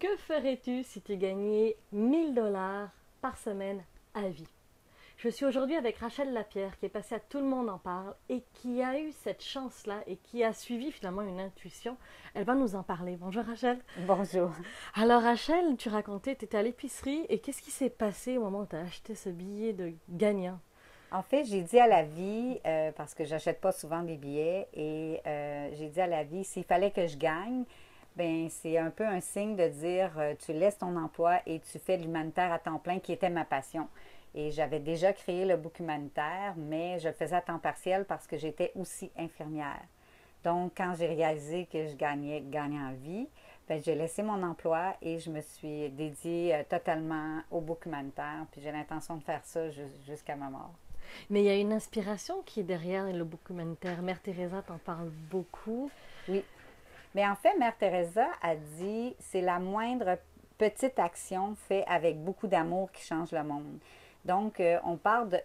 Que ferais-tu si tu gagnais 1000 $ par semaine à vie? Je suis aujourd'hui avec Rachel Lapierre qui est passée à Tout le monde en parle et qui a eu cette chance-là et qui a suivi finalement une intuition. Elle va nous en parler. Bonjour Rachel. Bonjour. Alors Rachel, tu racontais, tu étais à l'épicerie et qu'est-ce qui s'est passé au moment où tu as acheté ce billet de gagnant? En fait, j'ai dit à la vie, parce que j'achète pas souvent des billets, et j'ai dit à la vie, s'il fallait que je gagne, ben c'est un peu un signe de dire, tu laisses ton emploi et tu fais de l'humanitaire à temps plein, qui était ma passion. Et j'avais déjà créé le book humanitaire, mais je le faisais à temps partiel parce que j'étais aussi infirmière. Donc, quand j'ai réalisé que je gagnais en vie, ben, j'ai laissé mon emploi et je me suis dédiée totalement au book humanitaire. Puis j'ai l'intention de faire ça jusqu'à ma mort. Mais il y a une inspiration qui est derrière le book humanitaire. Mère Teresa t'en parle beaucoup. Oui. Mais en fait, Mère Teresa a dit, c'est la moindre petite action faite avec beaucoup d'amour qui change le monde. Donc, on part de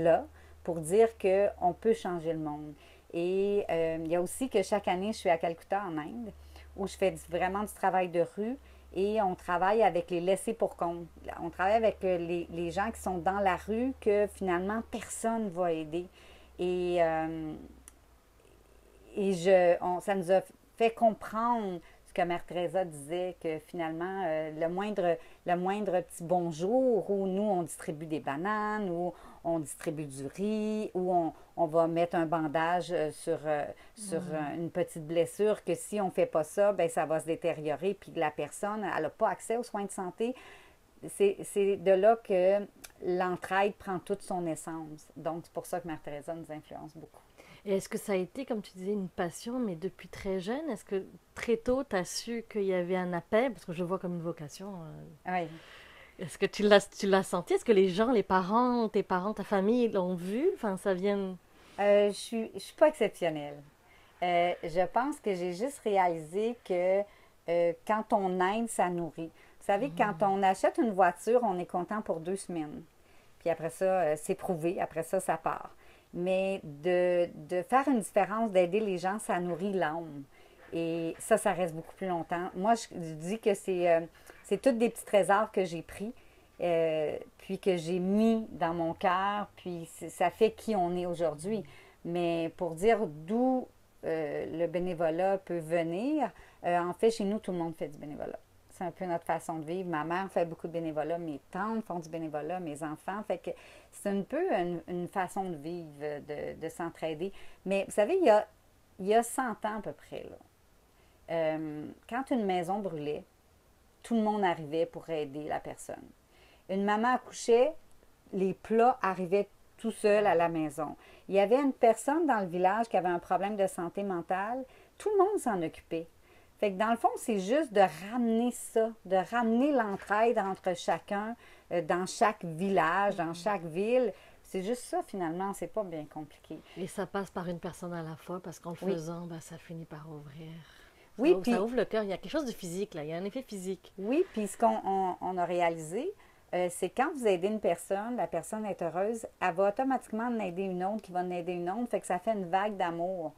là pour dire qu'on peut changer le monde. Et il y a aussi que chaque année, je suis à Calcutta, en Inde, où je fais vraiment du travail de rue et on travaille avec les laissés pour compte. On travaille avec les gens qui sont dans la rue que finalement personne ne va aider. Et, euh, ça nous a fait comprendre ce que Mère Teresa disait, que finalement, le moindre petit bonjour, où nous, on distribue des bananes, où on distribue du riz, où on va mettre un bandage sur une petite blessure, que si on ne fait pas ça, ben ça va se détériorer, puis la personne, elle n'a pas accès aux soins de santé. C'est de là que l'entraide prend toute son essence. Donc, c'est pour ça que Mère Teresa nous influence beaucoup. Et est-ce que ça a été, comme tu disais, une passion, mais depuis très jeune? Est-ce que très tôt, tu as su qu'il y avait un appel? Parce que je vois comme une vocation. Oui. Est-ce que tu l'as senti? Est-ce que les gens, les parents, tes parents, ta famille l'ont vu? Enfin, ça vient... Je suis pas exceptionnelle. Je pense que j'ai juste réalisé que quand on aide, ça nourrit. Vous savez, quand on achète une voiture, on est content pour 2 semaines. Puis après ça, c'est prouvé. Après ça, ça part. Mais de faire une différence, d'aider les gens, ça nourrit l'âme. Et ça reste beaucoup plus longtemps. Moi, je dis que c'est tous des petits trésors que j'ai pris, puis que j'ai mis dans mon cœur, puis ça fait qui on est aujourd'hui. Mais pour dire d'où le bénévolat peut venir, en fait, chez nous, tout le monde fait du bénévolat. C'est un peu notre façon de vivre. Ma mère fait beaucoup de bénévolat, mes tantes font du bénévolat, mes enfants. Fait que c'est un peu une façon de vivre, de s'entraider. Mais vous savez, il y a 100 ans à peu près, là, quand une maison brûlait, tout le monde arrivait pour aider la personne. Une maman accouchait, les plats arrivaient tout seuls à la maison. Il y avait une personne dans le village qui avait un problème de santé mentale, tout le monde s'en occupait. Fait que dans le fond, c'est juste de ramener ça, de ramener l'entraide entre chacun, dans chaque village, dans chaque ville. C'est juste ça, finalement, c'est pas bien compliqué. Et ça passe par une personne à la fois, parce qu'en le Oui. faisant, ben, ça finit par ouvrir. Oui, Ça puis ouvre le cœur. Il y a quelque chose de physique, là. Il y a un effet physique. Oui, puis ce qu'on a réalisé, c'est quand vous aidez une personne, la personne est heureuse, elle va automatiquement en aider une autre qui va en aider une autre, fait que ça fait une vague d'amour.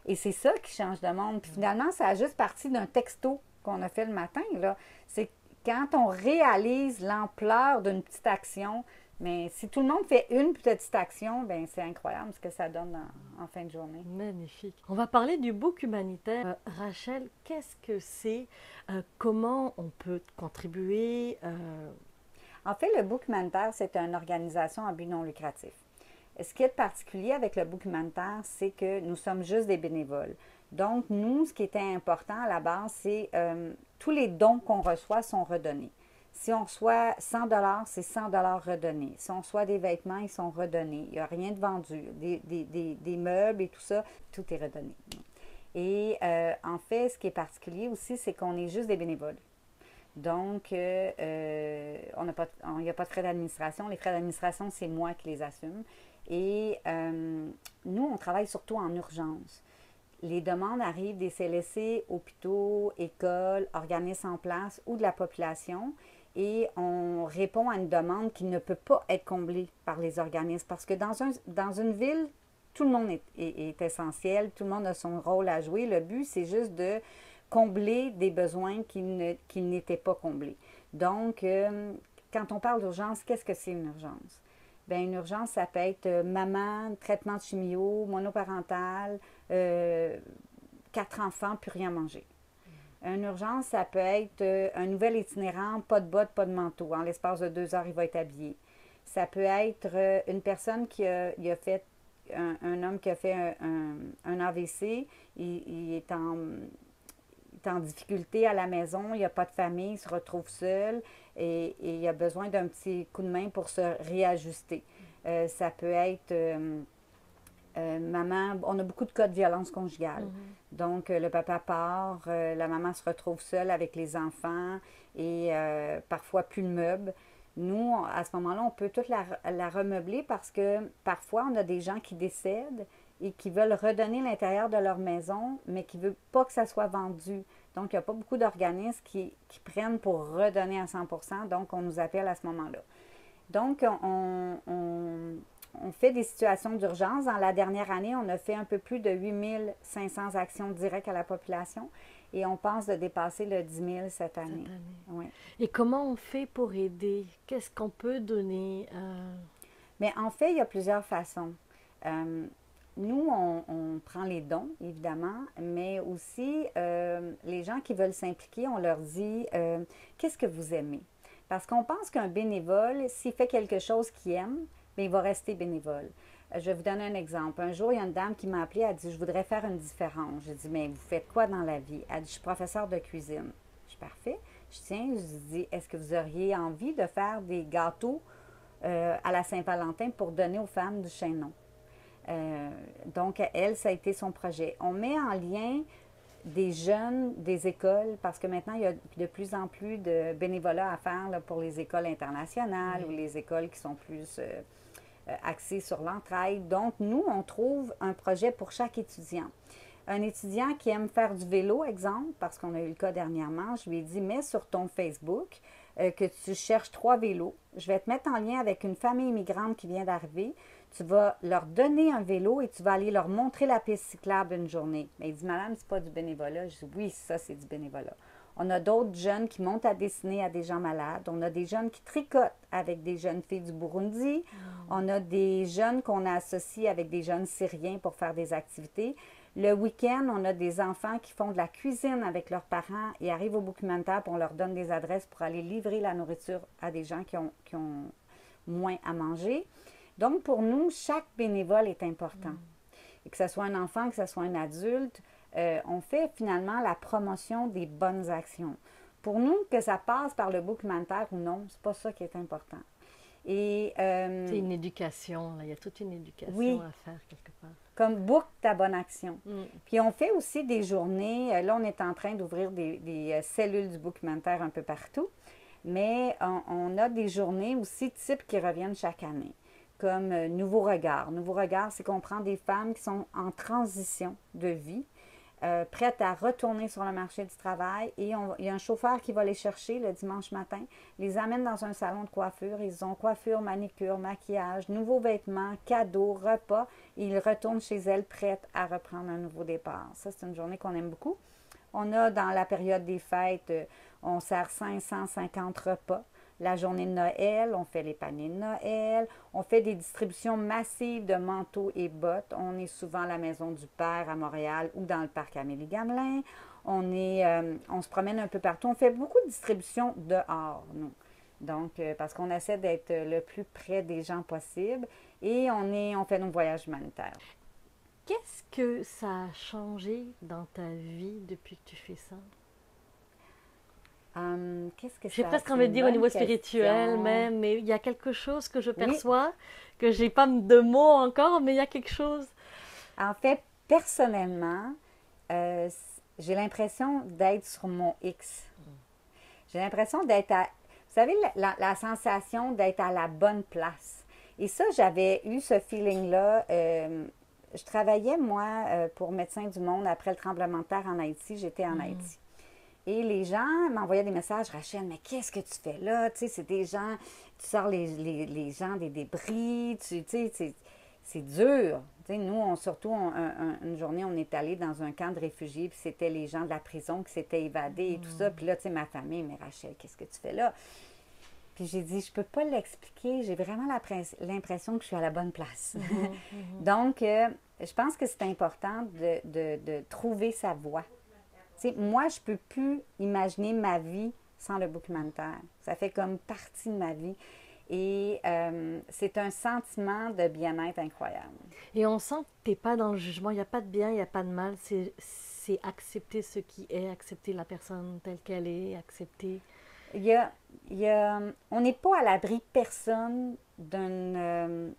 Et c'est ça qui change le monde. Puis finalement, ça a juste parti d'un texto qu'on a fait le matin, là. C'est quand on réalise l'ampleur d'une petite action, mais si tout le monde fait une petite action, ben c'est incroyable ce que ça donne en fin de journée. Magnifique. On va parler du book humanitaire. Rachel, qu'est-ce que c'est? Comment on peut contribuer? En fait, le book humanitaire, c'est une organisation à but non lucratif. Ce qui est particulier avec le book humanitaire, c'est que nous sommes juste des bénévoles. Donc, nous, ce qui était important à la base, c'est tous les dons qu'on reçoit sont redonnés. Si on reçoit 100 c'est 100 redonnés. Si on reçoit des vêtements, ils sont redonnés. Il n'y a rien de vendu. Des meubles et tout ça, tout est redonné. Et en fait, ce qui est particulier aussi, c'est qu'on est juste des bénévoles. Donc, il n'y a pas de frais d'administration. Les frais d'administration, c'est moi qui les assume. Et nous, on travaille surtout en urgence. Les demandes arrivent des CLSC, hôpitaux, écoles, organismes en place ou de la population. Et on répond à une demande qui ne peut pas être comblée par les organismes. Parce que dans une ville, tout le monde est essentiel, tout le monde a son rôle à jouer. Le but, c'est juste de combler des besoins qui n'étaient pas comblés. Donc, quand on parle d'urgence, qu'est-ce que c'est une urgence? Bien, une urgence, ça peut être maman, traitement de chimio, monoparental, 4 enfants, plus rien manger. Une urgence, ça peut être un nouvel itinérant, pas de bottes, pas de manteau. En l'espace de 2 heures, il va être habillé. Ça peut être une personne qui a fait, un homme qui a fait un AVC, il est en difficulté à la maison, il n'y a pas de famille, il se retrouve seul et il a besoin d'un petit coup de main pour se réajuster. Ça peut être maman, on a beaucoup de cas de violence conjugale. Donc, le papa part, la maman se retrouve seule avec les enfants et parfois plus de meubles. Nous, à ce moment-là, on peut toute la remeubler parce que parfois, on a des gens qui décèdent et qui veulent redonner l'intérieur de leur maison, mais qui ne veulent pas que ça soit vendu. Donc, il n'y a pas beaucoup d'organismes qui prennent pour redonner à 100%, donc on nous appelle à ce moment-là. Donc, on fait des situations d'urgence. Dans la dernière année, on a fait un peu plus de 8500 actions directes à la population et on pense de dépasser le 10 000 cette année. Oui. Et comment on fait pour aider? Qu'est-ce qu'on peut donner? Mais en fait, il y a plusieurs façons. Nous, on prend les dons, évidemment, mais aussi les gens qui veulent s'impliquer, on leur dit qu'est-ce que vous aimez? Parce qu'on pense qu'un bénévole, s'il fait quelque chose qu'il aime, bien, il va rester bénévole. Je vais vous donner un exemple. Un jour, il y a une dame qui m'a appelée, elle a dit « Je voudrais faire une différence. » J'ai dit « Mais vous faites quoi dans la vie? » Elle dit « Je suis professeure de cuisine. » Je dis « Parfait. » Je dis « Est-ce que vous auriez envie de faire des gâteaux à la Saint-Valentin pour donner aux femmes du Chaînon? » Donc, elle, ça a été son projet. On met en lien des jeunes, des écoles, parce que maintenant, il y a de plus en plus de bénévolat à faire là, pour les écoles internationales ou les écoles qui sont plus axées sur l'entraide. Donc, nous, on trouve un projet pour chaque étudiant. Un étudiant qui aime faire du vélo, exemple, parce qu'on a eu le cas dernièrement, je lui ai dit, mets sur ton Facebook que tu cherches 3 vélos. Je vais te mettre en lien avec une famille immigrante qui vient d'arriver. Tu vas leur donner un vélo et tu vas aller leur montrer la piste cyclable une journée. Mais il dit, madame, c'est pas du bénévolat. Je dis, oui, ça, c'est du bénévolat. On a d'autres jeunes qui montent à dessiner à des gens malades. On a des jeunes qui tricotent avec des jeunes filles du Burundi. On a des jeunes qu'on a associés avec des jeunes Syriens pour faire des activités. Le week-end, on a des enfants qui font de la cuisine avec leurs parents et arrivent au documentaire puis on leur donne des adresses pour aller livrer la nourriture à des gens qui ont moins à manger. Donc, pour nous, chaque bénévole est important. Et que ce soit un enfant, que ce soit un adulte, on fait finalement la promotion des bonnes actions. Pour nous, que ça passe par le documentaire ou non, c'est pas ça qui est important. Et c'est une éducation, là. Il y a toute une éducation à faire quelque part. Comme book ta bonne action. Puis on fait aussi des journées, là on est en train d'ouvrir des cellules du documentaire un peu partout, mais on a des journées aussi types qui reviennent chaque année, comme Nouveau Regard. Nouveau Regard, c'est qu'on prend des femmes qui sont en transition de vie, prêtes à retourner sur le marché du travail et il y a un chauffeur qui va les chercher le dimanche matin, les amène dans un salon de coiffure, ils ont coiffure, manicure, maquillage, nouveaux vêtements, cadeaux, repas et ils retournent chez elles prêtes à reprendre un nouveau départ. Ça, c'est une journée qu'on aime beaucoup. On a dans la période des fêtes, on sert 550 repas. La journée de Noël, on fait les paniers de Noël, on fait des distributions massives de manteaux et bottes. On est souvent à la Maison du Père à Montréal ou dans le parc Amélie-Gamelin. On se promène un peu partout. On fait beaucoup de distributions dehors, nous. Donc, parce qu'on essaie d'être le plus près des gens possible et on fait nos voyages humanitaires. Qu'est-ce que ça a changé dans ta vie depuis que tu fais ça? Qu'est-ce que j'ai presque envie de dire au niveau spirituel même, mais il y a quelque chose que je perçois, que j'ai pas de mots encore, mais il y a quelque chose. En fait, personnellement, j'ai l'impression d'être sur mon X. J'ai l'impression d'être à... Vous savez, la sensation d'être à la bonne place. Et ça, j'avais eu ce feeling-là. Je travaillais, moi, pour Médecins du Monde après le tremblement de terre en Haïti. J'étais en Haïti. Et les gens m'envoyaient des messages, Rachel, mais qu'est-ce que tu fais là? Tu sais, c'est des gens, tu sors les gens des débris, tu sais, c'est dur. Tu sais, nous, une journée, on est allé dans un camp de réfugiés, puis c'était les gens de la prison qui s'étaient évadés et tout ça. Puis là, tu sais, ma famille, mais Rachel, qu'est-ce que tu fais là? Puis j'ai dit, je peux pas l'expliquer, j'ai vraiment l'impression que je suis à la bonne place. Donc, je pense que c'est important de trouver sa voie. Tu sais, moi, je peux plus imaginer ma vie sans le documentaire. Ça fait comme partie de ma vie. Et c'est un sentiment de bien-être incroyable. Et on sent que tu n'es pas dans le jugement, il n'y a pas de bien, il n'y a pas de mal, c'est accepter ce qui est, accepter la personne telle qu'elle est, accepter... On n'est pas à l'abri personne de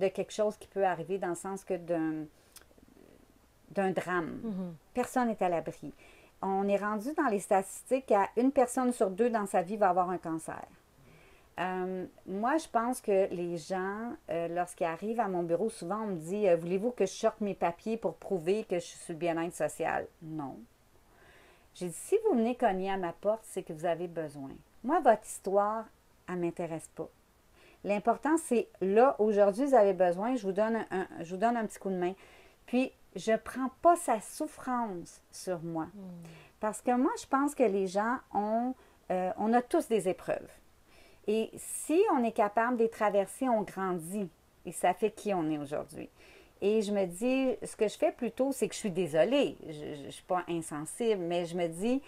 quelque chose qui peut arriver dans le sens que d'un drame. Personne n'est à l'abri. On est rendu dans les statistiques à une personne sur deux dans sa vie va avoir un cancer. Moi, je pense que les gens, lorsqu'ils arrivent à mon bureau, souvent on me dit voulez-vous que je sorte mes papiers pour prouver que je suis sur le bien-être social? Non. J'ai dit si vous venez cogner à ma porte, c'est que vous avez besoin. Moi, votre histoire, elle ne m'intéresse pas. L'important, c'est là, aujourd'hui, vous avez besoin, je vous donne un petit coup de main. Puis, je ne prends pas sa souffrance sur moi. Parce que moi, je pense que les gens on a tous des épreuves. Et si on est capable de les traverser, on grandit. Et ça fait qui on est aujourd'hui. Et je me dis, ce que je fais plutôt, c'est que je suis désolée. Je ne suis pas insensible, mais je me dis,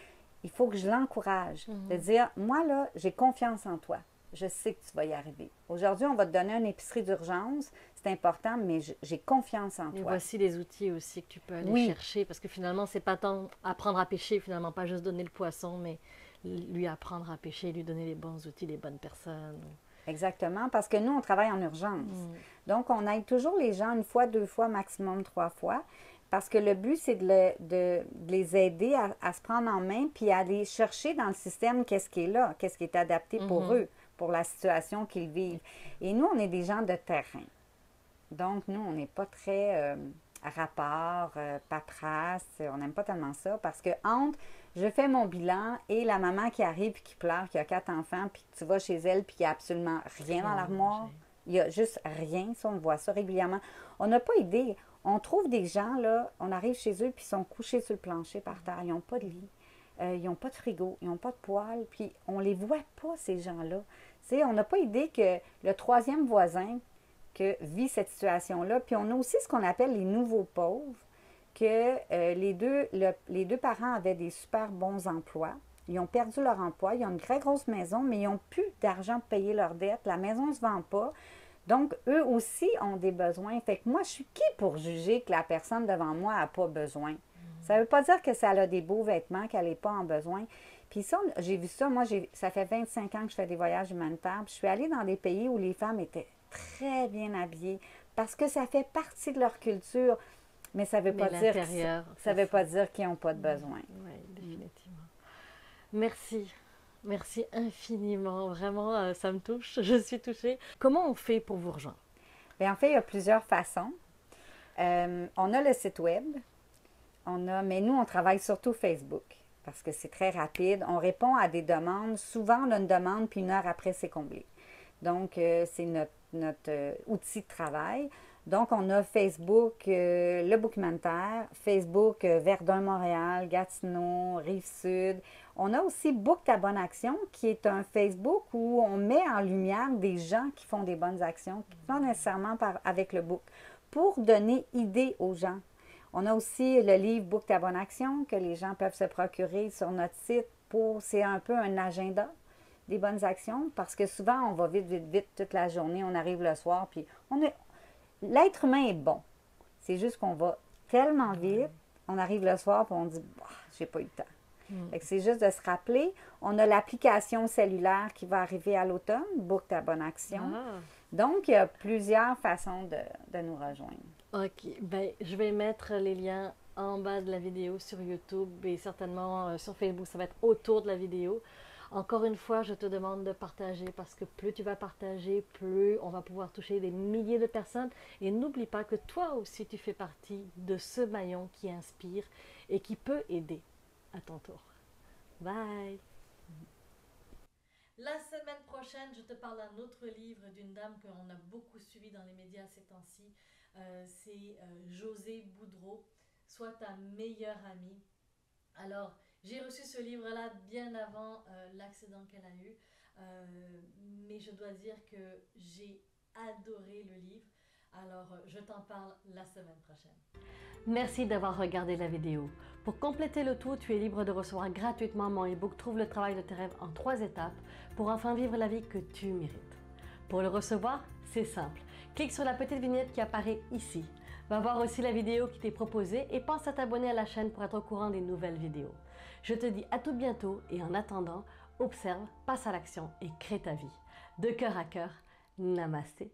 il faut que je l'encourage. De dire, moi, là, j'ai confiance en toi. Je sais que tu vas y arriver. Aujourd'hui, on va te donner une épicerie d'urgence. C'est important, mais j'ai confiance en toi. Et voici les outils aussi que tu peux aller chercher. Parce que finalement, c'est pas tant apprendre à pêcher, finalement, pas juste donner le poisson, mais lui apprendre à pêcher, lui donner les bons outils, les bonnes personnes. Exactement, parce que nous, on travaille en urgence. Donc, on aide toujours les gens une fois, deux fois, maximum trois fois, parce que le but, c'est de les aider à se prendre en main, puis à aller chercher dans le système qu'est-ce qui est là, qu'est-ce qui est adapté pour eux, pour la situation qu'ils vivent. Et nous, on est des gens de terrain. Donc, nous, on n'est pas très rapport, paperasse, on n'aime pas tellement ça, parce que entre je fais mon bilan et la maman qui arrive et qui pleure, qui a 4 enfants, puis tu vas chez elle, puis il n'y a absolument rien dans l'armoire. Il n'y a juste rien. Ça, on voit ça régulièrement. On n'a pas idée. On trouve des gens, là, on arrive chez eux, puis ils sont couchés sur le plancher par terre. Ils n'ont pas de lit. Ils n'ont pas de frigo. Ils n'ont pas de poêle. Puis on ne les voit pas, ces gens-là. Tu sais, on n'a pas idée que le troisième voisin que vit cette situation-là, puis on a aussi ce qu'on appelle les nouveaux pauvres, que les deux parents avaient des super bons emplois. Ils ont perdu leur emploi, ils ont une très grosse maison, mais ils n'ont plus d'argent pour payer leurs dettes. La maison ne se vend pas. Donc, eux aussi ont des besoins. Fait que moi, je suis qui pour juger que la personne devant moi n'a pas besoin? Ça ne veut pas dire que ça a des beaux vêtements, qu'elle n'est pas en besoin. Puis ça, j'ai vu ça. Moi, ça fait 25 ans que je fais des voyages humanitaires. Puis je suis allée dans des pays où les femmes étaient très bien habillées parce que ça fait partie de leur culture. Mais ça ne veut pas dire veut pas dire qu'ils n'ont pas de besoin. Oui, définitivement. Merci. Merci infiniment. Vraiment, ça me touche. Je suis touchée. Comment on fait pour vous rejoindre? Bien, en fait, il y a plusieurs façons. On a le site web. Mais nous, on travaille surtout Facebook parce que c'est très rapide. On répond à des demandes. Souvent, on a une demande, puis une heure après, c'est comblé. Donc, c'est notre outil de travail. Donc, on a Facebook, le documentaire, Facebook, Verdun, Montréal, Gatineau, Rive-Sud. On a aussi Book ta bonne action, qui est un Facebook où on met en lumière des gens qui font des bonnes actions, pas nécessairement avec le book, pour donner idée aux gens. On a aussi le livre Book ta bonne action que les gens peuvent se procurer sur notre site c'est un peu un agenda des bonnes actions, parce que souvent, on va vite, vite, vite toute la journée, on arrive le soir, puis l'être humain est bon. C'est juste qu'on va tellement vite, on arrive le soir, puis on dit « j'ai pas eu le temps ». C'est juste de se rappeler. On a l'application cellulaire qui va arriver à l'automne, Book ta bonne action. Donc, il y a plusieurs façons de nous rejoindre. OK. Ben, je vais mettre les liens en bas de la vidéo sur YouTube et certainement sur Facebook. Ça va être autour de la vidéo. Encore une fois, je te demande de partager parce que plus tu vas partager, plus on va pouvoir toucher des milliers de personnes. Et n'oublie pas que toi aussi, tu fais partie de ce maillon qui inspire et qui peut aider à ton tour. Bye! La semaine prochaine, je te parle d'un autre livre d'une dame qu'on a beaucoup suivi dans les médias ces temps-ci. C'est Josée Boudreau, Sois ta meilleure amie. Alors, j'ai reçu ce livre-là bien avant l'accident qu'elle a eu, mais je dois dire que j'ai adoré le livre. Alors, je t'en parle la semaine prochaine. Merci d'avoir regardé la vidéo. Pour compléter le tout, tu es libre de recevoir gratuitement mon e-book Trouve le travail de tes rêves en 3 étapes pour enfin vivre la vie que tu mérites. Pour le recevoir, c'est simple. Clique sur la petite vignette qui apparaît ici. Va voir aussi la vidéo qui t'est proposée et pense à t'abonner à la chaîne pour être au courant des nouvelles vidéos. Je te dis à tout bientôt et en attendant, observe, passe à l'action et crée ta vie. De cœur à cœur, namasté.